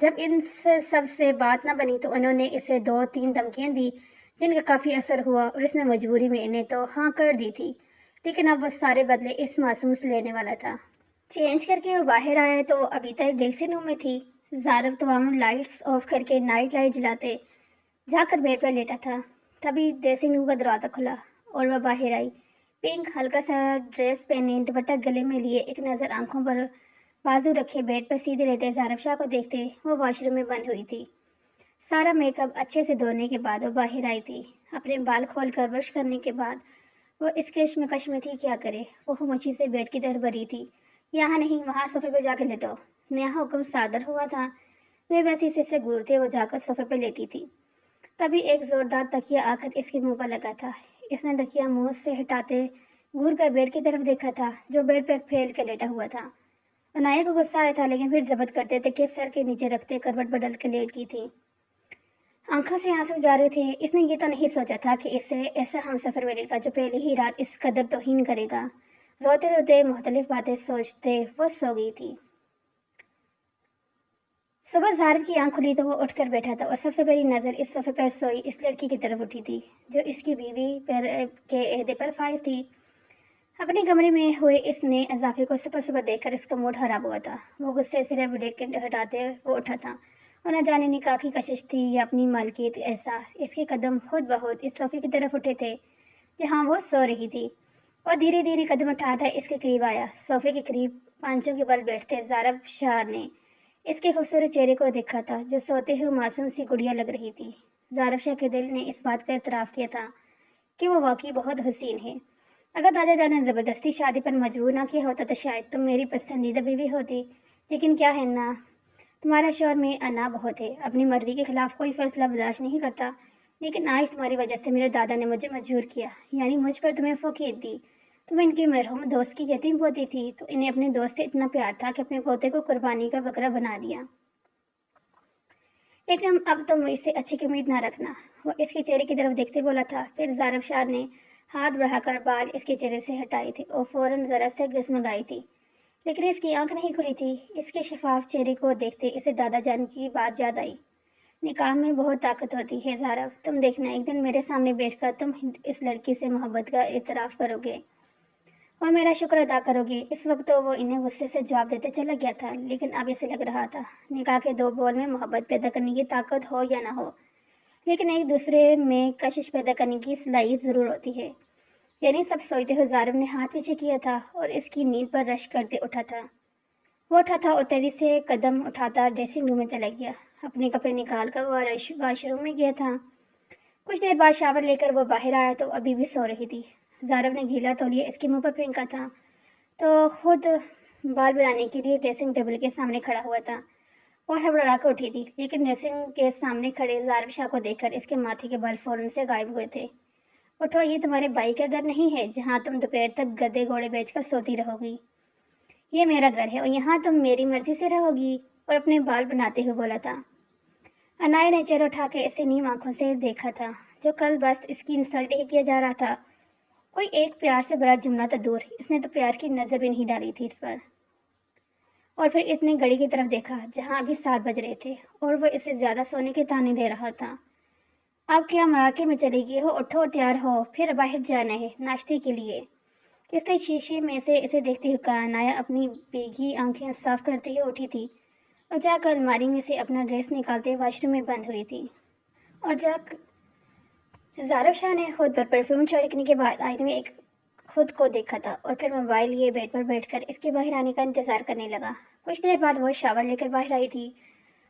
جب ان سے سب سے بات نہ بنی تو انہوں نے اسے 2-3 دھمکیاں دی جن کا کافی اثر ہوا اور اس نے مجبوری میں انہیں تو ہاں کر دی تھی، لیکن اب وہ سارے بدلے اس معصوم سے لینے والا تھا۔ چینج کر کے وہ باہر آیا تو ابھی تک ڈریسنگ روم میں تھی۔ زارب تمام لائٹس آف کر کے نائٹ لائٹ جلاتے جا کر بیڈ پر لیٹا تھا۔ تبھی ڈریسنگ روم کا دروازہ کھلا اور وہ باہر آئی، پنک ہلکا سا ڈریس پہنے، دوپٹہ گلے میں لیے، ایک نظر آنکھوں پر بازو رکھے بیڈ پر سیدھے لیٹے زارب شاہ کو دیکھتے وہ واش روم میں بند ہوئی تھی۔ سارا میک اپ اچھے سے دھونے کے بعد وہ باہر آئی تھی۔ اپنے بال کھول کر برش کرنے کے بعد وہ اس کشمکش میں تھی کیا کرے۔ وہ خاموشی سے بیڈ کی طرف بڑھی تھی۔ یہاں نہیں، وہاں صوفے پہ جا کے لیٹو۔ نیا حکم صادر ہوا تھا۔ وہ ویسی سے گورتے وہ جا کر صوفے پہ لیٹی تھی۔ تبھی ایک زوردار تکیہ آ کر اس کے منہ پر لگا تھا۔ اس نے تکیہ منہ سے ہٹاتے گور کر بیڈ کی طرف دیکھا تھا جو بیڈ پر پھیل کر لیٹا ہوا تھا۔ عنایہ کو غصہ آیا تھا لیکن پھر ضبط کرتے تکیہ سر کے نیچے رکھتے کروٹ بدل کے لیٹ گئی تھی۔ آنکھوں سے آنسو جارے تھے۔ اس نے یہ تو نہیں سوچا تھا کہ اسے ایسا ہم سفر ملے گا جو پہلی ہی رات اس قدر توہین کرے گا۔ روتے روتے مختلف باتیں سوچتے وہ سو گئی تھی۔ صبح زارب کی آنکھ کھلی تو وہ اٹھ کر بیٹھا تھا اور سب سے پہلی نظر اس صفحے پر سوئی اس لڑکی کی طرف اٹھی تھی جو اس کی بیوی کے عہدے پر فائز تھی۔ اپنے کمرے میں ہوئے اس نئے اضافے کو صبح صبح دیکھ کر اس کا موڈ خراب ہوا تھا۔ وہ غصے سے رب ڈیک ہٹاتے وہ اٹھا تھا اور نہ جانے نکاح کی کشش تھی یا اپنی مالکیت کا احساس۔ اس کے قدم خود بخود اس صوفے کی طرف اٹھے تھے جہاں وہ سو رہی تھی۔ وہ دھیرے دھیرے قدم اٹھاتا اس کے قریب آیا۔ صوفے کے قریب پانچوں کے بل بیٹھتے زارب شاہ نے اس کے خوبصورت چہرے کو دیکھا تھا جو سوتے ہوئے معصوم سی گڑیا لگ رہی تھی۔ زارب شاہ کے دل نے اس بات کا اعتراف کیا تھا کہ وہ واقعی بہت حسین ہے۔ اگر دادا جان نے زبردستی شادی پر مجبور نہ کیا ہوتا تو شاید تم میری پسندیدہ بیوی ہوتی، لیکن کیا ہے نا، تمہارا شوہر میں انا بہت ہے، اپنی مرضی کے خلاف کوئی فیصلہ برداشت نہیں کرتا، لیکن آج تمہاری وجہ سے میرے دادا نے مجھے مجبور کیا، یعنی مجھ پر تمہیں فوقیت دی۔ تم ان کے مرحوم دوست کی یتیم پوتی تھی تو انہیں اپنے دوست سے اتنا پیار تھا کہ اپنے پوتے کو قربانی کا بکرا بنا دیا۔ لیکن اب تم اس سے اچھی امید نہ رکھنا۔ وہ اس کے چہرے کی طرف دیکھتے بولا تھا۔ پھر زارب شاہ نے ہاتھ بڑھا کر بال اس کے چہرے سے ہٹائے تھے اور فوراً ذرا سے گسمگائی تھی، لیکن اس کی آنکھ نہیں کھلی تھی۔ اس کے شفاف چہرے کو دیکھتے اسے دادا جان کی بات یاد آئی۔ نکاح میں بہت طاقت ہوتی ہے زارب، تم دیکھنا ایک دن میرے سامنے بیٹھ کر تم اس لڑکی سے محبت کا اعتراف کرو گے اور میرا شکر ادا کرو گے۔ اس وقت تو وہ انہیں غصے سے جواب دیتے چلا گیا تھا، لیکن اب اسے لگ رہا تھا نکاح کے دو بول میں محبت پیدا کرنے کی طاقت ہو یا نہ ہو، لیکن ایک دوسرے میں کشش پیدا کرنے کی صلاحیت ضرور ہوتی ہے۔ یعنی سب سوچتے ہوئے زارب نے ہاتھ پیچھے کیا تھا اور اس کی نیند پر رش کرتے اٹھا تھا۔ وہ اٹھا تھا اور تیزی سے قدم اٹھاتا ڈریسنگ روم میں چلا گیا۔ اپنے کپڑے نکال کر وہ واش روم میں گیا تھا۔ کچھ دیر بعد شاور لے کر وہ باہر آیا تو ابھی بھی سو رہی تھی۔ زارب نے گیلا تولیہ اس کے منہ پر پھینکا تھا تو خود بال بنانے کے لیے ڈریسنگ ٹیبل کے سامنے کھڑا ہوا تھا اور ہڑبڑا کر اٹھی تھی، لیکن ڈریسنگ کے سامنے کھڑے زارب شاہ کو دیکھ کر اس کے ماتھے کے بال فوراً سے غائب ہوئے تھے۔ اٹھو، یہ تمہارے بھائی کا گھر نہیں ہے جہاں تم دوپہر تک گدے گھوڑے بیچ کر سوتی رہو گی۔ یہ میرا گھر ہے اور یہاں تم میری مرضی سے رہو گی، اور اپنے بال بناتے ہوئے بولا تھا۔ عنایہ نے چہرہ اٹھا کے اسے نیم آنکھوں سے دیکھا تھا جو کل بس اس کی انسلٹ ہی کیا جا رہا تھا۔ کوئی ایک پیار سے بڑا جملہ تو دور، اس نے تو پیار کی نظر بھی نہیں ڈالی تھی اس پر۔ اور پھر اس نے گھڑی کی طرف دیکھا جہاں ابھی 7 بج رہے تھے اور وہ اسے زیادہ سونے کے تانے دے رہا تھا۔ اب کیا مراکے میں چلے گی ہو، اٹھو اور تیار ہو، پھر باہر جانا ہے ناشتے کے لیے۔ اس نے شیشے میں سے اسے دیکھتے ہوئے کہا۔ عنایہ اپنی بھیگی آنکھیں صاف کرتے ہوئے اٹھی تھی اور جا کر الماری میں سے اپنا ڈریس نکالتے واش روم میں بند ہوئی تھی۔ اور زارب شاہ نے خود پر پرفیوم چھڑکنے کے بعد آئینے میں ایک خود کو دیکھا تھا اور پھر موبائل لیے بیڈ پر بیٹھ کر اس کے باہر آنے کا انتظار کرنے لگا۔ کچھ دیر بعد وہ شاور لے کر باہر آئی تھی۔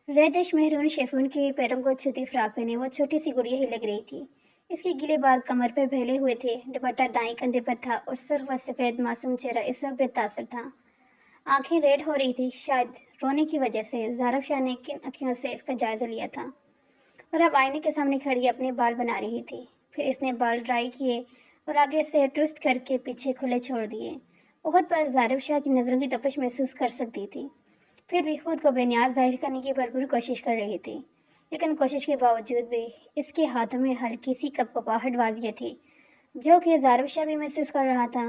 ریڈش مہرون شیفون کے پیروں کو چھوتی فراک پہنے وہ چھوٹی سی گڑیا ہی لگ رہی تھی۔ اس کے گیلے بال کمر پہ پھیلے ہوئے تھے، دوپٹہ دائیں کندھے پر تھا اور سرخ و سفید معصوم چہرہ اس وقت بے تاثر تھا۔ آنکھیں ریڈ ہو رہی تھی، شاید رونے کی وجہ سے۔ زارب شاہ نے کن اکھیوں سے اس کا جائزہ لیا تھا اور اب آئینے کے سامنے کھڑی اپنے بال بنا رہی تھی۔ پھر اس نے بال ڈرائی کیے اور آگے سے ٹوسٹ کر کے پیچھے کھلے چھوڑ دیے۔ خود پر زارب شاہ کی نظروں کی تپش محسوس کر سکتی تھی، پھر بھی خود کو بے نیاز ظاہر کرنے کی بھرپور کوشش کر رہی تھی، لیکن کوشش کے باوجود بھی اس کے ہاتھوں میں ہلکی سی کپکپاہٹ واضح تھی جو کہ زارب شاہ بھی محسوس کر رہا تھا۔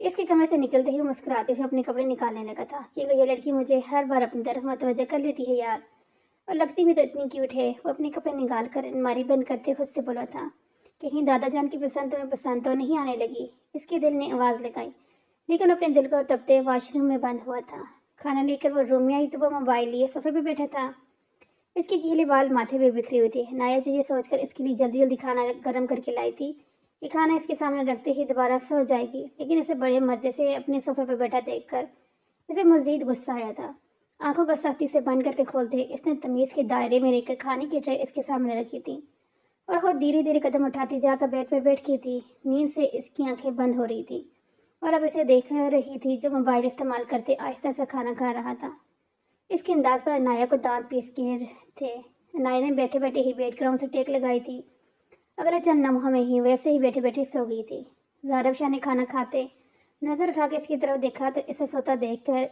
اس کے کمرے سے نکلتے ہی مسکراتے ہوئے اپنے کپڑے نکالنے لگا تھا، کیونکہ یہ لڑکی مجھے ہر بار اپنی طرف متوجہ کر لیتی ہے یار، اور لگتی بھی تو اتنی کیوٹ ہے۔ وہ اپنے کپڑے نکال کر الماری بند کرتے خود سے بولا تھا، کہیں دادا جان کی پسند تمہیں پسند تو نہیں آنے لگی؟ اس کے دل نے آواز لگائی، لیکن اپنے دل کو تپتے واش روم میں بند ہوا تھا۔ کھانا لے کر وہ روم میں آئی تو وہ موبائل لیے صوفے پہ بیٹھا تھا۔ اس کے گیلے بال ماتھے پہ بکھرے ہوئے تھے۔ نایا جو یہ سوچ کر اس کے لیے جلدی جلدی کھانا گرم کر کے لائی تھی کہ کھانا اس کے سامنے رکھتے ہی دوبارہ سو جائے گی، لیکن اسے بڑے مزے سے اپنے صوفے پہ بیٹھا دیکھ کر اسے مزید غصہ آیا تھا۔ آنکھوں کو سختی سے بند کرتے کھولتے اس نے تمیز کے دائرے میں رہ کر کھانے کی ٹرے اس کے سامنے رکھی تھی اور خود دھیرے دھیرے قدم اٹھاتی جا کر بیڈ پر بیٹھ کی تھی۔ نیند سے اس کی آنکھیں بند ہو رہی تھی اور اب اسے دیکھ رہی تھی جو موبائل استعمال کرتے آہستہ سے کھانا کھا رہا تھا۔ اس کے انداز پر عنایا کو دانت پیس کے تھے۔ عنایا نے بیٹھے بیٹھے ہی بیڈ گراؤنڈ سے ٹیک لگائی تھی، اگلے چند لمحوں میں ہی ویسے ہی بیٹھے بیٹھے سو گئی تھی۔ زارب شاہ نے کھانا کھاتے نظر اٹھا کے اس کی طرف دیکھا تو اسے سوتا دیکھ کر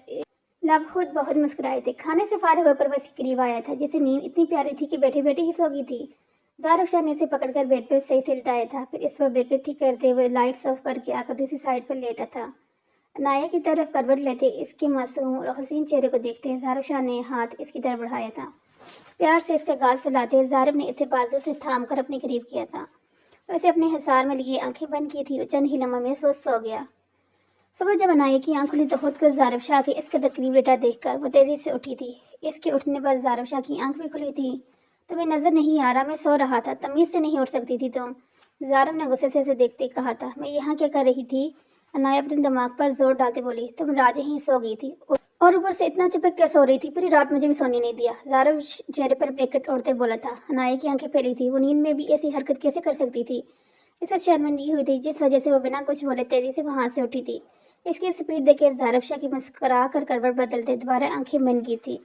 لب خود بہت مسکرائے تھے۔ کھانے سے فارغ ہو کر وہ اس کے قریب آیا تھا جسے نیند اتنی پیاری تھی کہ بیٹھے بیٹھے ہی سو گئی تھی۔ زارب شاہ نے اسے پکڑ کر بیڈ پہ صحیح سے لٹایا تھا، پھر اس پر بریکٹ ٹھیک کرتے ہوئے لائٹس آف کر کے آ کر دوسری سائڈ پر لیٹا تھا۔ عنایا کی طرف کروٹ لیتے اس کے معصوم اور حسین چہرے کو دیکھتے زارب شاہ نے ہاتھ اس کی طرف بڑھایا تھا۔ پیار سے اس کا گال سلاتے زارب نے اسے بازو سے تھام کر اپنے قریب کیا تھا اور اسے اپنے حصار میں لیے آنکھیں بند کی تھی اور چند ہی لمحوں میں سو گیا۔ صبح جب عنایا کی آنکھ کھلی تو خود کو زارب شاہ کے اس قدر قریب لیٹا دیکھ کر وہ تیزی سے اٹھی تھی۔ اس کے اٹھنے پر زارب شاہ کی آنکھ بھی کھلی تھی۔ تمہیں نظر نہیں آ رہا میں سو رہا تھا، تمیز سے نہیں اٹھ سکتی تھی تم؟ زارب نے غصے سے اسے دیکھتے کہا تھا۔ میں یہاں کیا کر رہی تھی؟ عنایا اپنے دماغ پر زور ڈالتے بولی۔ تم راج ہی سو گئی تھی اور اوپر سے اتنا چپک کر سو رہی تھی، پوری رات مجھے بھی سونے نہیں دیا۔ زارب چہرے پر بریکٹ اوڑھتے بولا تھا۔ عنایا کی آنکھیں پھیلی تھی، وہ نیند میں بھی ایسی حرکت کیسے کر سکتی تھی؟ اسے شرمندگی ہوئی تھی جس وجہ سے وہ بنا کچھ بولے تیزی سے وہاں سے اٹھی تھی۔ اس کی سپیڈ دیکھ کے زارب شاہ کی مسکرا کر کروٹ بدلتے دوبارہ آنکھیں بند کی تھی۔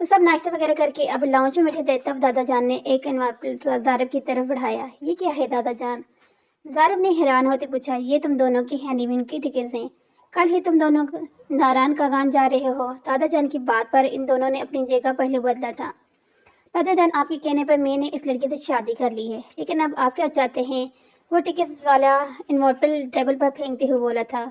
وہ سب ناشتہ وغیرہ کر کے اب لاؤنج میں بیٹھے تھے، تب دادا جان نے ایک انویلپ زارب کی طرف بڑھایا۔ یہ کیا ہے دادا جان؟ زارب نے حیران ہوتے پوچھا۔ یہ تم دونوں کی ہینی مون کی ٹکٹس ہیں، کل ہی تم دونوں ناران کاغان جا رہے ہو۔ دادا جان کی بات پر ان دونوں نے اپنی جگہ پہلو بدلا تھا۔ دادا جان آپ کے کہنے پر میں نے اس لڑکی سے شادی کر لی ہے، لیکن اب آپ کیا چاہتے ہیں؟ وہ ٹکٹس والا انویلپ ٹیبل پر پھینکتے ہوئے بولا تھا۔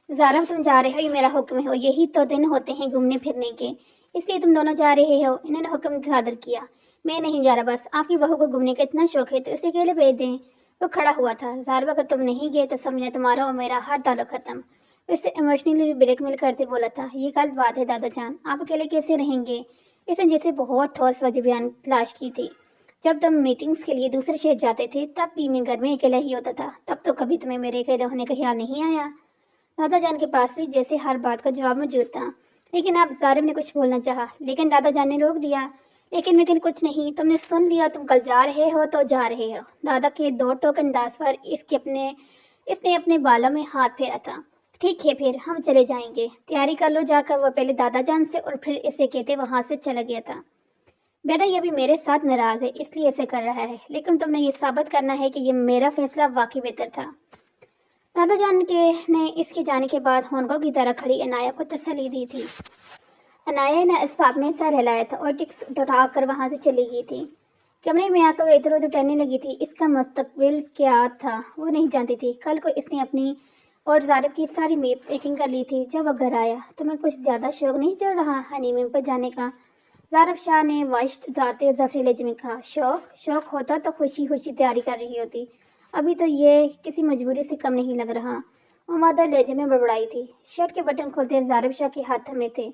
زارب تم جا رہے ہو، یہ میرا حکم ہے، یہی تو دن ہوتے ہیں گھومنے پھرنے کے، اس لیے تم دونوں جا رہے ہو۔ انہوں نے حکم صادر کیا۔ میں نہیں جا رہا، بس آپ کی بہو کو گھومنے کا اتنا شوق ہے تو اسے اکیلے بھیج دیں۔ وہ کھڑا ہوا تھا۔ زارب اگر تم نہیں گئے تو سمجھنا تمہارا اور میرا ہر تعلق ختم۔ اسے ایموشنلی بلیک میل کرتے بولا تھا۔ یہ غلط بات ہے دادا جان، آپ اکیلے کیسے رہیں گے؟ اس نے جسے بہت ٹھوس وجہ بیان تلاش کی تھی۔ جب تم میٹنگز کے لیے دوسرے شہر جاتے تھے تب بھی میں گھر میں اکیلا ہی ہوتا تھا، تب تو کبھی تمہیں میرے اکیلے ہونے کا خیال نہیں آیا؟ دادا جان کے پاس بھی جیسے ہر بات کا جواب موجود تھا، لیکن اب زارب نے کچھ بولنا چاہا، لیکن دادا جان نے روک دیا۔ لیکن کچھ نہیں، تم نے سن لیا، تم کل جا رہے ہو تو جا رہے ہو۔ دادا کے دو ٹوک انداز پر اس نے اپنے بالوں میں ہاتھ پھیرا تھا۔ ٹھیک ہے پھر ہم چلے جائیں گے، تیاری کر لو جا کر۔ وہ پہلے دادا جان سے اور پھر اسے کہتے وہاں سے چلا گیا تھا۔ بیٹا یہ بھی میرے ساتھ ناراض ہے اس لیے ایسے کر رہا ہے، لیکن تم نے یہ ثابت کرنا ہے کہ یہ میرا فیصلہ واقعی بہتر تھا۔ دادا جان نے اس کے جانے کے بعد ہونگوں کی طرح کھڑی عنایا کو تسلی دی تھی۔ عنایا نے اسباب میں سر ہلایا تھا اور ٹکس اٹھا کر وہاں سے چلی گئی تھی۔ کمرے میں آ کر وہ ادھر ادھر ٹہلنے لگی تھی۔ اس کا مستقبل کیا تھا وہ نہیں جانتی تھی۔ کل کو اس نے اپنی اور زارب کی ساری پیکنگ کر لی تھی۔ جب وہ گھر آیا تمہیں کچھ زیادہ شوق نہیں چڑھ رہا ہنی مون پر جانے کا؟ زارب شاہ نے وائس اتارتے زفری لہجے میں کہا۔ شوق ہوتا تو خوشی خوشی تیاری کر رہی ہوتی، ابھی تو یہ کسی مجبوری سے کم نہیں لگ رہا۔ وہ مادہ لہجے میں بڑبڑائی تھی۔ شرٹ کے بٹن کھولتے زارب شاہ کے ہاتھ تھمے تھے۔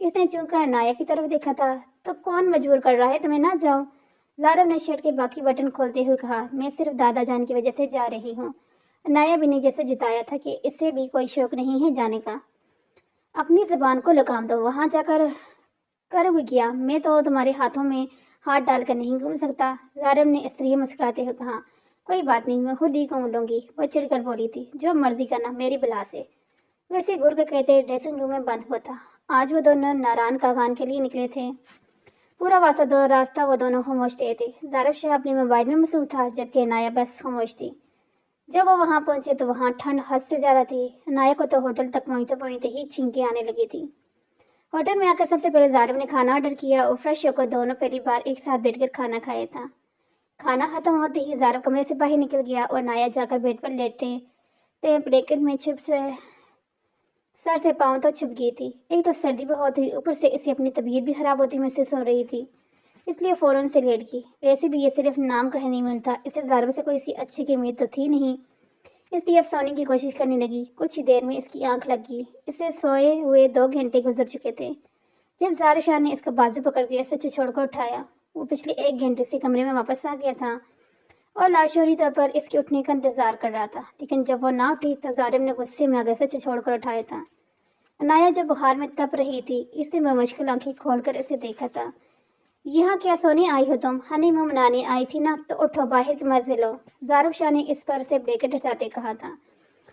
اس نے چونکہ عنایا کی طرف دیکھا تھا۔ تو کون مجبور کر رہا ہے تمہیں نہ جاؤ؟ زارب نے شرٹ کے باقی بٹن کھولتے ہوئے کہا۔ میں صرف دادا جان کی وجہ سے جا رہی ہوں۔ عنایا بھی نے جیسے جتایا تھا کہ اسے بھی کوئی شوق نہیں ہے جانے کا۔ اپنی زبان کو لگام دو، وہاں جا کر کرو گے کیا؟ میں تو تمہارے ہاتھوں میں ہاتھ ڈال کر نہیں گھوم سکتا۔ زارب نے اس طرح مسکراتے ہوئے کہا۔ کوئی بات نہیں، میں خود ہی گھوم لوں گی۔ وہ چڑھ کر بولی تھی۔ جو مرضی کرنا، میری بلا سے۔ ویسے گھر کے کہتے ڈریسنگ روم میں بند ہوا تھا۔ آج وہ دونوں ناران کاغان کے لیے نکلے تھے۔ پورا راستہ وہ دونوں خاموش رہے تھے۔ زارب شاہ اپنے موبائل میں مصروف تھا جبکہ عنایا بس خاموش تھی۔ جب وہ وہاں پہنچے تو وہاں ٹھنڈ حد سے زیادہ تھی۔ عنایا کو تو ہوٹل تک پہنچتے ہی چھینکیں آنے لگی تھی۔ ہوٹل میں آ کر سب سے پہلے زارب نے کھانا آرڈر کیا اور فریش ہو کر دونوں پہلی بار ایک ساتھ بیٹھ کر کھانا کھایا تھا۔ کھانا ختم ہوتے ہی زارب کمرے سے باہر نکل گیا اور عنایا جا کر بیڈ پر لیٹے بریکٹ میں چپس سر سے پاؤں تو چھپ گئی تھی۔ ایک تو سردی بہت تھی، اوپر سے اسے اپنی طبیعت بھی خراب ہوتی محسوس ہو رہی تھی، اس لیے فوراً سے لیٹ گئی۔ ویسے بھی یہ صرف نام کا ہنی مون تھا، اسے زارب سے کوئی سی اچھی کی امید تو تھی نہیں، اس لیے اب سونے کی کوشش کرنے لگی۔ کچھ ہی دیر میں اس کی آنکھ لگ گئی۔ اسے سوئے ہوئے 2 گھنٹے گزر چکے تھے جب زارب شاہ نے اس کا بازو پکڑ کے اسے چھچوڑ کر اٹھایا۔ وہ پچھلے 1 گھنٹے سے کمرے میں واپس آ گیا تھا اور لاشعوری طور پر اس کے اٹھنے کا انتظار کر رہا تھا، لیکن جب وہ نہ اٹھی تو زارب نے غصے میں آگے سے چھچوڑ کر اٹھایا تھا۔ عنایہ جو بخار میں تپ رہی تھی، اس نے بمشکل آنکھیں کھول کر اسے دیکھا تھا۔ یہاں کیا سونے آئی ہو تم؟ ہنی مون منانے آئی تھی نا، تو اٹھو باہر کے مزے لو، زارب شاہ نے اس پر سے بلیکٹ ہٹاتے کہا تھا۔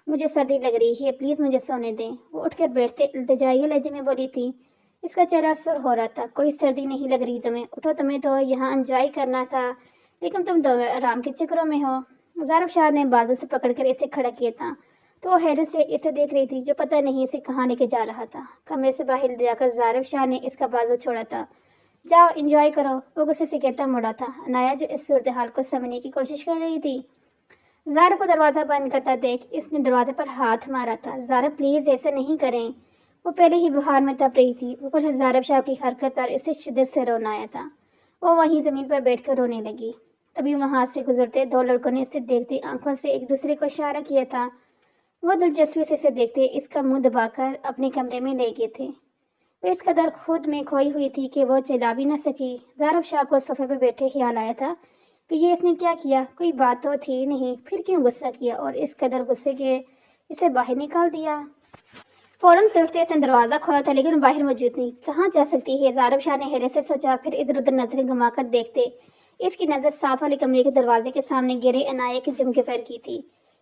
مجھے سردی لگ رہی ہے، پلیز مجھے سونے دیں، وہ اٹھ کر بیٹھتے التجائی لہجے میں بولی تھی۔ اس کا چہرہ سر ہو رہا تھا۔ کوئی سردی نہیں لگ رہی تمہیں، اٹھو، تمہیں تو یہاں انجوائے کرنا تھا، لیکن تم دو آرام کے چکروں میں ہو۔ زارب شاہ نے بازو سے پکڑ کر اسے کھڑا کیا تھا تو وہ حیرت سے اسے دیکھ رہی تھی جو پتہ نہیں اسے کہاں لے کے جا رہا تھا۔ کمرے سے باہر جا کر زارب شاہ نے اس کا بازو چھوڑا تھا۔ جاؤ انجوائے کرو، وہ غصے سے کہتا مڑا تھا۔ عنایہ جو اس صورتحال کو سمجھنے کی کوشش کر رہی تھی، زارب کو دروازہ بند کرتا دیکھ اس نے دروازے پر ہاتھ مارا تھا۔ زارب پلیز ایسا نہیں کریں، وہ پہلے ہی بخار میں تپ رہی تھی، اوپر سے زارب شاہ کی حرکت پر اسے شدت سے رونا آیا تھا۔ وہ وہیں زمین پر بیٹھ کر رونے لگی۔ تبھی وہاں سے گزرتے 2 لڑکوں نے اسے دیکھتے آنکھوں سے ایک دوسرے کو اشارہ کیا تھا۔ وہ دلچسپی سے اسے دیکھتے اس کا منہ دبا کر اپنے کمرے میں لے گئے تھے۔ وہ اس قدر خود میں کھوئی ہوئی تھی کہ وہ چلا بھی نہ سکی۔ زارب شاہ کو صفحے پہ بیٹھے خیال آیا تھا کہ یہ اس نے کیا کیا، کوئی بات تو تھی نہیں، پھر کیوں غصہ کیا اور اس قدر غصے کے اسے باہر نکال دیا۔ فوراً سے اٹھتے اس نے دروازہ کھولا تھا لیکن باہر موجود نہیں۔ کہاں جا سکتی ہے، زارب شاہ نے حیرت سے سوچا، پھر ادھر ادھر نظریں گھما کر دیکھتے اس کی نظر صاف والے کمرے کے دروازے کے سامنے گرے عنایہ کے جھمکے پر کی تھی۔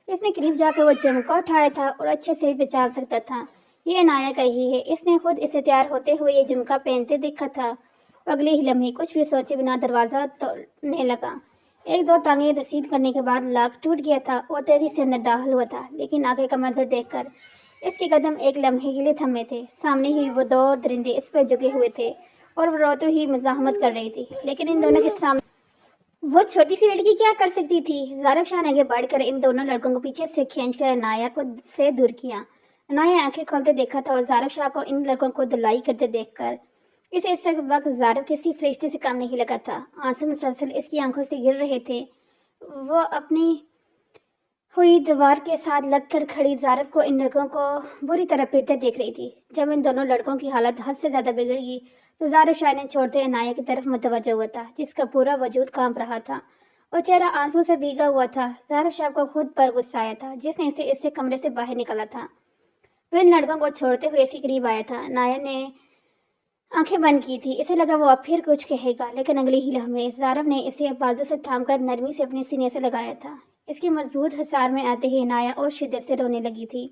اس نے قریب جا کر وہ جھمکا اٹھایا تھا اور اچھے سے پہچان سکتا تھا یہ عنایہ کا ہی ہے۔ اس نے خود اسے تیار ہوتے ہوئے یہ جھمکا پہنتے دیکھا تھا۔ اگلے ہی لمحے کچھ بھی سوچے بنا دروازہ توڑنے لگا۔ 1-2 ٹانگیں رسید کرنے کے بعد لاک ٹوٹ گیا تھا اور تیزی سے اندر داخل ہوا تھا، لیکن آگے کا منظر دیکھ کر اس کے قدم ایک لمحے کے لیے تھمے تھے۔ سامنے ہی وہ 2 درندے اس پر جھکے ہوئے تھے اور وہ روتے ہی مزاحمت کر رہی تھی، لیکن ان دونوں کے سامنے وہ چھوٹی سی لڑکی کیا کر سکتی تھی؟ زارب شاہ نے آگے بڑھ کر ان دونوں لڑکوں کو پیچھے سے کھینچ کر عنایہ کو سے دور کیا۔ عنایہ آنکھیں کھولتے دیکھا تھا اور زارب شاہ کو ان لڑکوں کو دلائی کرتے دیکھ کر اسے اس وقت زارب کسی فرشتے سے کام نہیں لگا تھا۔ آنسو مسلسل اس کی آنکھوں سے گر رہے تھے۔ وہ اپنی ہوئی دیوار کے ساتھ لگ کر کھڑی زارب کو ان لڑکوں کو بری طرح پیٹتے دیکھ رہی تھی۔ جب ان دونوں لڑکوں کی حالت حد سے زیادہ بگڑ گئی تو زارب شاہ نے چھوڑتے عنایہ کی طرف متوجہ ہوا تھا جس کا پورا وجود کانپ رہا تھا اور چہرہ آنسو سے بھیگا ہوا تھا۔ زارب شاہ کو خود پر غصہ آیا تھا جس نے اسے اس سے کمرے سے باہر نکالا تھا۔ وہ ان لڑکوں کو چھوڑتے ہوئے اس کے قریب آیا تھا۔ عنایہ نے آنکھیں بند کی تھی، اسے لگا وہ اب پھر کچھ کہے گا، لیکن اگلے ہی لمحے زارب نے اسے بازو سے تھام کر نرمی سے اپنے سینے سے لگایا تھا۔ اس کے مضبوط حصار میں آتے ہی عنایہ اور شدت سے رونے لگی تھی۔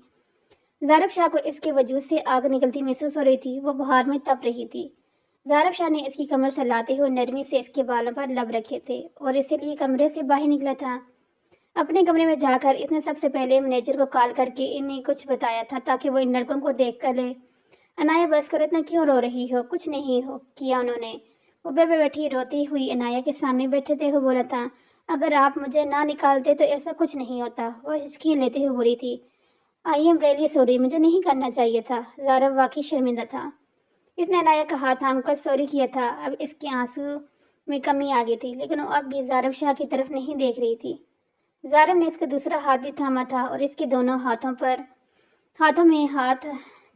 زارب شاہ کو اس کے وجود سے آگ نکلتی محسوس ہو رہی تھی، وہ بخار میں تپ رہی تھی۔ زارب شاہ نے اس کی کمر سے لاتے ہوئے نرمی سے اس کے بالوں پر لب رکھے تھے اور اسی لیے کمرے سے باہر نکلا تھا۔ اپنے کمرے میں جا کر اس نے سب سے پہلے مینیجر کو کال کر کے انہیں کچھ بتایا تھا تاکہ وہ ان لڑکوں کو دیکھ کر لے۔ عنایہ بس کر، اتنا کیوں رو رہی ہو؟ کچھ نہیں ہو کیا انہوں نے، وہ بیٹھے بیٹھی روتی ہوئی عنایہ کے سامنے بیٹھتے ہوئے بولا تھا۔ اگر آپ مجھے نہ نکالتے تو ایسا کچھ نہیں ہوتا، وہ ہچکی لیتے ہوئے بولی تھی۔ آئی ایم ریئلی سوری، مجھے نہیں کرنا چاہیے تھا۔ زارب واقعی شرمندہ تھا۔ اس نے عنایہ کا ہاتھ تھام کر سوری کیا تھا۔ اب اس کے آنسو میں کمی آ گئی تھی، لیکن وہ اب بھی زارب شاہ کی طرف نہیں دیکھ رہی تھی۔ زارب نے اس کا دوسرا ہاتھ بھی تھاما تھا اور اس کے دونوں ہاتھوں میں ہاتھ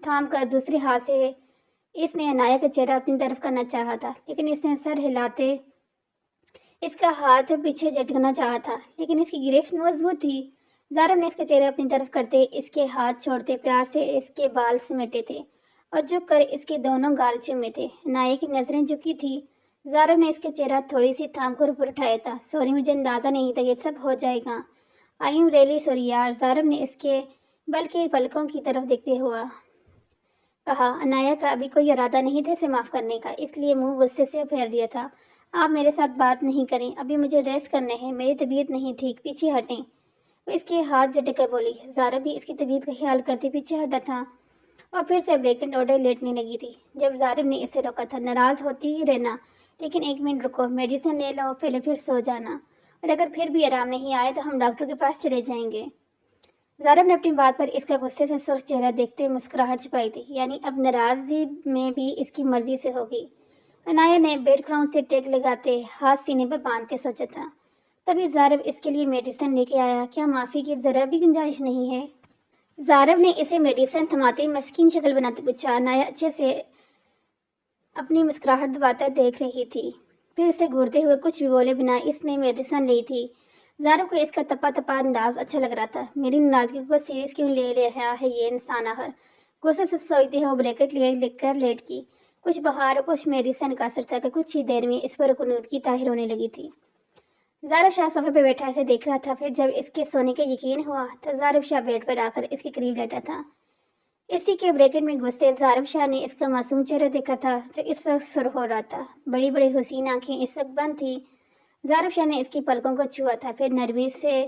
تھام کر دوسرے ہاتھ سے اس نے عنایہ کا چہرہ اپنی طرف کرنا چاہا تھا، لیکن اس نے سر ہلاتے اس کا ہاتھ پیچھے جھٹکنا چاہا تھا، لیکن اس کی گرفت مضبوط تھی۔ زارب نے اس کا چہرہ اپنی طرف کرتے اس کے ہاتھ چھوڑتے پیار سے اس کے بال سمیٹے تھے اور جھک کر اس کے دونوں گال چومے تھے۔ عنایہ کی نظریں جھکی تھی۔ زارب نے اس کا چہرہ تھوڑی سی تھام کر اوپر اٹھایا تھا۔ سوری، مجھے اندازہ نہیں تھا یہ سب ہو جائے گا۔ آئی ایم ریئلی سوری یار، زارب نے اس کے بلکہ پلکوں کی طرف دیکھتے ہوا کہا۔ عنایہ کا ابھی کوئی ارادہ نہیں تھا اسے معاف کرنے کا، اس لیے منہ غصے سے پھیر دیا تھا۔ آپ میرے ساتھ بات نہیں کریں، ابھی مجھے ریسٹ کرنے ہے، میری طبیعت نہیں ٹھیک، پیچھے ہٹیں، وہ اس کے ہاتھ جھٹک کر بولی۔ زارب بھی اس کی طبیعت کا خیال کرتے پیچھے ہٹا تھا اور پھر سے بلیکنڈ آرڈر لیٹنے لگی تھی۔ جب زارب نے اسے روکا تھا، ناراض ہوتی ہی رہنا، لیکن 1 منٹ رکو، میڈیسن لے لو، پہلے پھر سو جانا، اور اگر پھر بھی آرام نہیں آئے تو ہم ڈاکٹر کے پاس چلے جائیں گے۔ زارب نے اپنی بات پر اس کا غصے سے سرخ چہرہ دیکھتے مسکراہٹ چھپائی تھی، یعنی اب ناراضی میں بھی اس کی مرضی سے ہوگی۔ عنایہ نے بیڈ گراؤنڈ سے ٹیک لگاتے ہاتھ سینے پر باندھ کے سوچا تھا۔ تبھی زارب اس کے لیے میڈیسن لے کے آیا۔ کیا معافی کی ذرا بھی گنجائش نہیں ہے؟ زارب نے اسے میڈیسن تھماتے مسکین شکل بناتے پوچھا۔ عنایہ اچھے سے اپنی مسکراہٹ دباتا دیکھ رہی تھی، پھر اسے گھورتے ہوئے کچھ بھی بولے بنا اس نے میڈیسن لی تھی۔ زارب کو اس کا تپا تپا انداز اچھا لگ رہا تھا۔ میری ناراضگی کو سیریس کیوں لے رہا ہے یہ انسان آخر؟ غصے سے سوچتے ہو بریکٹ لے کر لیٹ کی۔ کچھ بخار اور کچھ میڈیسن کا اثر تھا کہ کچھ ہی دیر میں اس پر رکنوت کی طاہر ہونے لگی تھی۔ زارب شاہ صوفے پہ بیٹھا اسے دیکھ رہا تھا، پھر جب اس کے سونے کا یقین ہوا تو زارب شاہ بیڈ پر آ کر اس کے قریب لیٹا تھا۔ اسی کے بریکٹ میں گھستے زارب شاہ نے اس کا معصوم چہرہ دیکھا تھا جو اس وقت سرخ ہو رہا تھا۔ بڑی بڑی حسین آنکھیں اس وقت بند تھی۔ زارب شاہ نے اس کی پلکوں کو چھوا تھا، پھر نرمی سے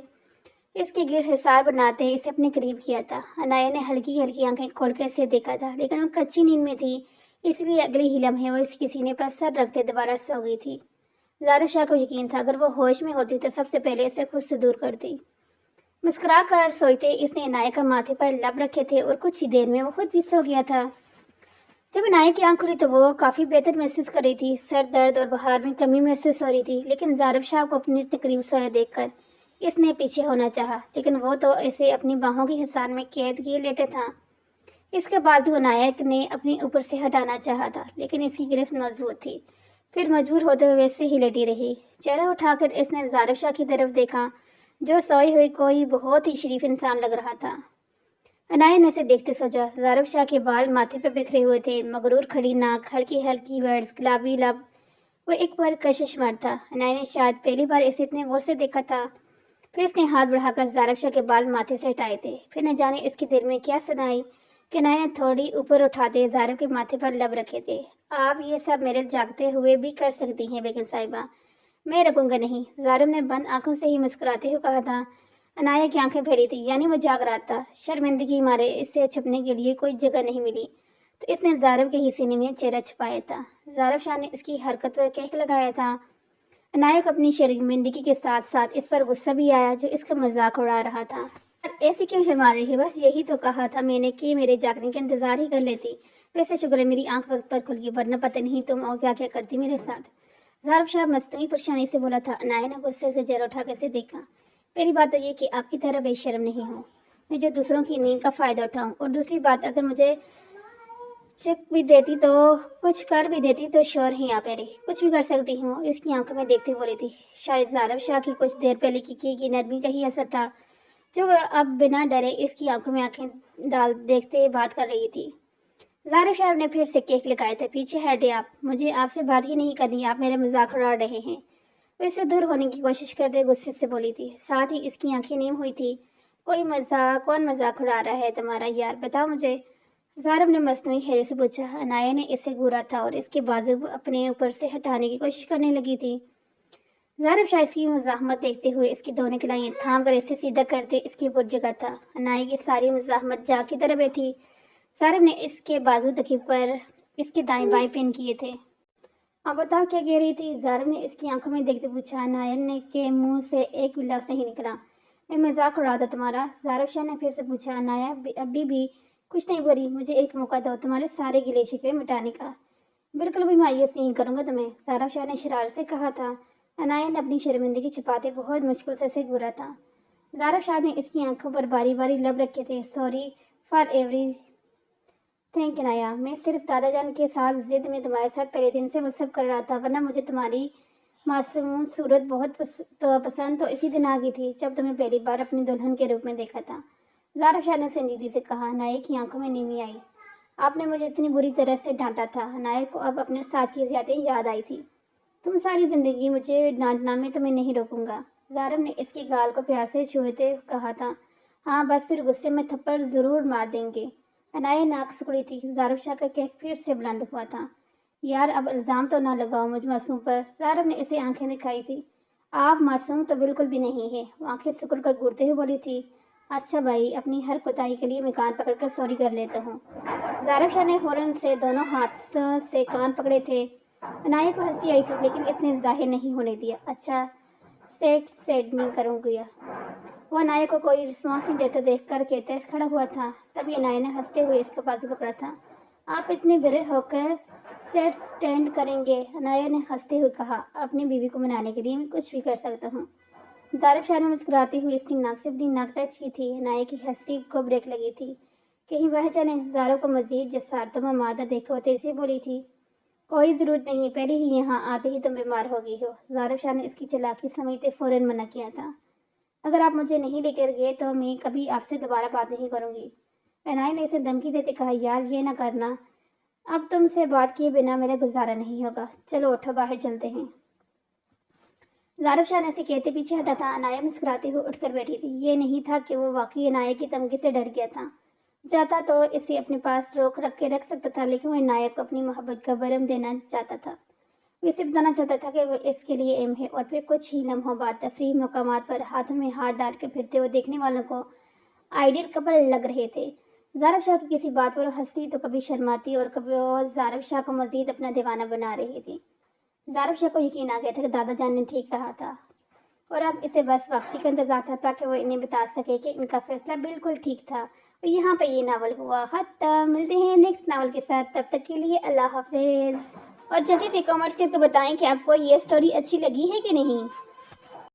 اس کے گرد حصار بناتے اسے اپنے قریب کیا تھا۔ عنایہ نے ہلکی ہلکی آنکھیں کھول کر اسے دیکھا تھا، لیکن وہ کچی نیند میں تھی، اس لیے اگلی ہی لمحے وہ اس کے سینے پر سر رکھتے دوبارہ سو گئی تھی۔ زارب شاہ کو یقین تھا اگر وہ ہوش میں ہوتی تو سب سے پہلے اسے خود سے دور کرتی۔ مسکرا کر سوتے اس نے عنایہ کا ماتھے پر لب رکھے تھے اور کچھ ہی دیر میں وہ خود بھی سو گیا تھا۔ جب عنایہ کی آنکھ کھلی تو وہ کافی بہتر محسوس کر رہی تھی۔ سر درد اور بخار میں کمی محسوس ہو رہی تھی، لیکن زارب شاہ کو اپنے تقریب سویا دیکھ کر اس نے پیچھے ہونا چاہا، لیکن وہ تو اسے اپنی باہوں کی حصار میں قید کیے لیٹا تھا۔ اس کا بازو عنایہ نے اپنے اوپر سے ہٹانا چاہا تھا، لیکن اس کی گرفت مضبوط تھی، پھر مجبور ہوتے ہوئے سے ہی لیٹی رہی۔ چہرہ اٹھا کر اس نے زارب شاہ کی طرف دیکھا جو سوئے ہوئے کوئی بہت ہی شریف انسان لگ رہا تھا۔ عنایہ نے اسے دیکھتے سوچا۔ زارب شاہ کے بال ماتھے پہ بکھرے ہوئے تھے، مغرور کھڑی ناک، ہلکی ہلکی ورڈز، گلابی لب، وہ ایک پر کشش مرد تھا۔ عنایہ نے شاید پہلی بار اسے اتنے غور سے دیکھا تھا۔ پھر اس نے ہاتھ بڑھا کر زارب شاہ کے بال ماتھے سے ہٹائے تھے، پھر نہ جانے اس کے دل میں کیا سنائی کہ عنایہ نے تھوڑی اوپر اٹھاتے زارب کے ماتھے پر لب رکھے تھے۔ آپ یہ سب میرے جاگتے ہوئے بھی کر سکتی ہیں بیگم صاحبہ، میں رکوں گا نہیں۔ زارب نے بند آنکھوں سے ہی مسکراتے ہوئے کہا تھا۔ عنایہ کی آنکھیں پھیلی تھی، یعنی وہ جاگ رہا تھا۔ شرمندگی مارے اس سے چھپنے کے لیے کوئی جگہ نہیں ملی تو اس نے زارب کے ہی سینے میں چہرہ چھپایا تھا۔ زارب شاہ نے اس کی حرکت پر کہک لگایا تھا۔ عنایہ کو اپنی شرمندگی کے ساتھ ساتھ اس پر غصہ بھی آیا جو اس کا مذاق اڑا رہا تھا۔ ایسے کیوں شرما رہی ہے؟ بس یہی تو کہا تھا میں نے کہ میرے جاگنے کا انتظار ہی کر لیتی۔ ویسے شکر ہے میری آنکھ وقت پر کھل گئی، ورنہ پتہ نہیں تم اور کیا کیا کرتی میرے ساتھ۔ زارب شاہ مصنوعی پریشانی سے بولا تھا۔ عنایہ نے غصے سے چہرہ اٹھا کر اسے دیکھا۔ پہلی بات تو یہ کہ آپ کی طرح بے شرم نہیں ہوں میں جو دوسروں کی نیند کا فائدہ اٹھاؤں، اور دوسری بات اگر مجھے چک بھی دیتی تو کچھ کر بھی دیتی تو شور ہی آپ میری کچھ بھی کر سکتی ہوں، اس کی آنکھوں میں دیکھتے بولی تھی۔ شاید زارب شاہ کی کچھ دیر پہلے کی نرمی کا ہی اثر تھا جو وہ اب بنا ڈرے اس کی آنکھوں میں آنکھیں ڈال دیکھتے بات کر رہی تھی۔ زارب شاہ نے پھر سے کیک لگائے تھے۔ پیچھے ہٹے آپ، مجھے آپ سے بات ہی نہیں کرنی، آپ میرے مذاق اڑا رہے ہیں۔ وہ اس سے دور ہونے کی کوشش کرتے غصے سے بولی تھی، ساتھ ہی اس کی آنکھیں نیم ہوئی تھی۔ کون مذاق اڑا رہا ہے تمہارا یار، بتاؤ مجھے۔ زارب نے مصنوعی حیرت سے پوچھا۔ عنایہ نے اسے گھورا تھا اور اس کے بازو اپنے اوپر سے ہٹانے کی کوشش کرنے لگی تھی۔ زارب شاہ اس کی مزاحمت دیکھتے ہوئے اس کی دونوں کلائیں تھام کر اسے سیدھا کرتے اس کے اوپر جگہ تھا۔ عنایہ کی ساری مزاحمت جا کی طرح بیٹھی۔ زارب نے اس کے بازو تکیے پر اس کے دائیں بائیں پن کیے تھے۔ اب بتاؤ کیا کہہ رہی تھی؟ زارب نے اس کی آنکھوں میں دیکھتے پوچھا۔ عنایہ کے منہ سے ایک بھی لفظ نہیں نکلا۔ میں مذاق اڑا تھا تمہارا؟ زارب شاہ نے پھر سے پوچھا۔ عنایہ ابھی بھی کچھ نہیں بولی۔ مجھے ایک موقع دو تمہارے سارے گلے شکوے مٹانے کا، بالکل بھی مایوس نہیں کروں گا تمہیں، زارب شاہ نے شرارت سے کہا تھا۔ عنایہ نے اپنی شرمندگی چھپاتے بہت مشکل سے اسے گھورا تھا۔ زارب شاہ نے اس کی آنکھوں پر باری باری لب رکھے تھے۔ Sorry for every thank Inaya, میں صرف دادا جان کے ساتھ ضد میں تمہارے ساتھ پہلے دن سے وہ سب کر رہا تھا، ورنہ مجھے تمہاری معصوم صورت بہت پسند تو اسی دن آ گئی تھی جب تمہیں پہلی بار اپنی دلہن کے روپ میں دیکھا تھا۔ زارب شاہ نے سنجیدگی سے کہا۔ عنایہ کی آنکھوں میں نیمی آئی۔ آپ نے مجھے اتنی بری طرح سے ڈانٹا تھا۔ عنایہ کو اب اپنے ساتھ کی زیادتیاں یاد آئی تھی۔ تم ساری زندگی مجھے ڈانٹنا میں تمہیں نہیں روکوں گا، زارب نے اس کی گال کو پیار سے چھوتے کہا تھا۔ ہاں بس پھر غصے میں تھپڑ ضرور مار دیں گے۔ عنایہ ناک سکڑی تھی۔ زارب شاہ کا کیک پھر سے بلند ہوا تھا۔ یار اب الزام تو نہ لگاؤ مجھ معصوم پر، زارب نے اسے آنکھیں دکھائی تھی۔ آپ معصوم تو بالکل بھی نہیں ہیں، وہ آنکھیں سکڑ کر گھورتے ہوئے بولی تھی۔ اچھا بھائی، اپنی ہر کوتاہی کے لیے میں کان پکڑ کر سوری کر لیتا ہوں۔ زارب شاہ نے فوراً سے دونوں ہاتھوں سے کان پکڑے تھے۔ عنایہ کو ہنسی آئی تھی لیکن اس نے ظاہر نہیں ہونے دیا۔ اچھا سیڈ نہیں کروں گیا، وہ عنایہ کو کوئی رسپانس نہیں دیتا دیکھ کر کے تیز کھڑا ہوا تھا۔ تبھی عنایہ نے ہنستے ہوئے اس کا بازو پکڑا تھا۔ آپ اتنے برے ہو کر سیٹ سٹینڈ کریں گے؟ عنایہ نے ہنستے ہوئے کہا۔ اپنی بیوی کو منانے کے لیے میں کچھ بھی کر سکتا ہوں۔ ظارف شاہ نے مسکراتے ہوئے اس کی ناک سے اپنی ناک ٹچ کی تھی۔ عنایہ کی ہنسی کو بریک لگی تھی۔ کہیں وہ جانے زارو کو مزید جسارتوں میں مادہ دیکھے وہ تیزی سے بولی تھی۔ کوئی ضرورت نہیں، پہلے ہی یہاں آتے ہی تم بیمار ہو گئی ہو۔ ظارف شاہ نے اس کی چالاکی سمجھتے فوراً منع کیا تھا۔ اگر آپ مجھے نہیں لے کر گئے تو میں کبھی آپ سے دوبارہ بات نہیں کروں گی۔ عنایہ نے اسے دھمکی دیتے کہا، یار یہ نہ کرنا، اب تم سے بات کیے بنا میرا گزارا نہیں ہوگا، چلو اٹھو باہر چلتے ہیں۔ ظارف شاہ نے اسے کہتے پیچھے ہٹا تھا۔ عنایہ مسکراتے ہوئے اٹھ کر بیٹھی تھی۔ یہ نہیں تھا کہ وہ واقعی عنایہ کی دھمکی سے ڈر گیا تھا، چاہتا تو اسے اپنے پاس روک رکھ کے رکھ سکتا تھا، لیکن وہ عنایہ کو اپنی محبت کا برم دینا چاہتا تھا۔ وہ اسے بتانا چاہتا تھا کہ وہ اس کے لیے اہم ہے۔ اور پھر کچھ ہی لمحوں بعد تفریحی مقامات پر ہاتھوں میں ہاتھ ڈال کے پھرتے ہوئے دیکھنے والوں کو آئیڈیل کپل لگ رہے تھے۔ ظارف شاہ کی کسی بات پر وہ ہنستی تو کبھی شرماتی اور کبھی وہ ظارف شاہ کو مزید اپنا دیوانہ بنا رہی تھی۔ ظارف شاہ کو یقین آ گیا تھا کہ دادا جان نے ٹھیک کہا تھا اور اب اسے بس واپسی کا انتظار تھا تاکہ وہ انہیں بتا سکے کہ ان کا فیصلہ بالکل ٹھیک تھا۔ اور یہاں پہ یہ ناول ہوا ختم۔ ملتے ہیں نیکسٹ ناول کے ساتھ، تب تک کے لیے اللہ حافظ۔ اور جلدی سے کامنٹس کے بتائیں کہ آپ کو یہ سٹوری اچھی لگی ہے کہ نہیں۔